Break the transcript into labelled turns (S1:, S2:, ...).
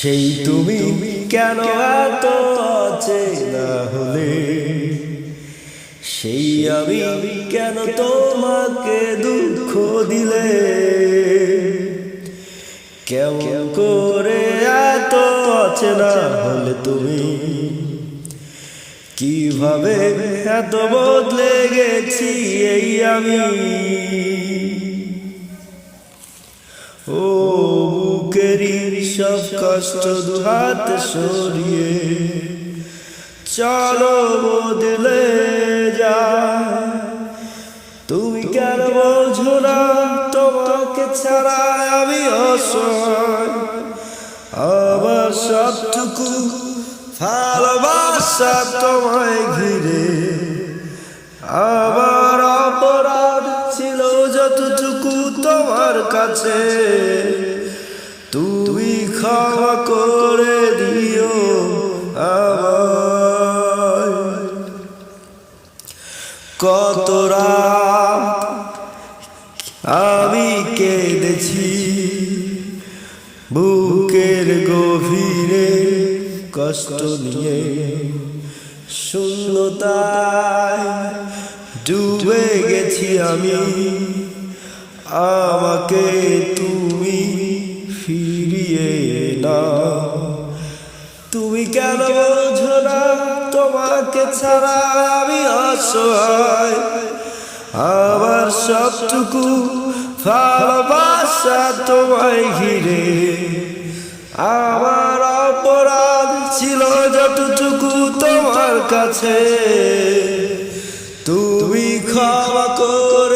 S1: সেই তুমি কেন এত অচেনা হলে, সেই আমি কেন তোমাকে দুঃখ দিলে, কেমন করে এত অচেনা হলে তুমি, কিভাবে এত বদলে গেছি এই আমি। ও বুকেরই সব কষ্ট দুহাত সরিয়ে চলো বদলে যা। তুমি কেন বোঝো না তোমাকে ছাড়া আমি অসহায়, আমার সবটুকু ভালোবাসা তোমায় ঘিরে। আমার অপরাধ ছিল যতটুকু তোমার কাছে, তুমি ক্ষমা করে দিও আমায়। কত রাত আমি কেঁদেছি বুকের গভীরে কষ্ট নিয়ে, শূন্যতায় ডুবে গেছি আমি। আমাকে তুমি ফিরিয়ে নাও। তুমি কেন বোঝো না তোমাকে ছাড়া আমি অসহায়, আমার সবটুকু ভালোবাসা তোমায় ঘিরে। আমার অপরাধ ছিল যতটুকু তোমার কাছে, তুমি ক্ষমা করে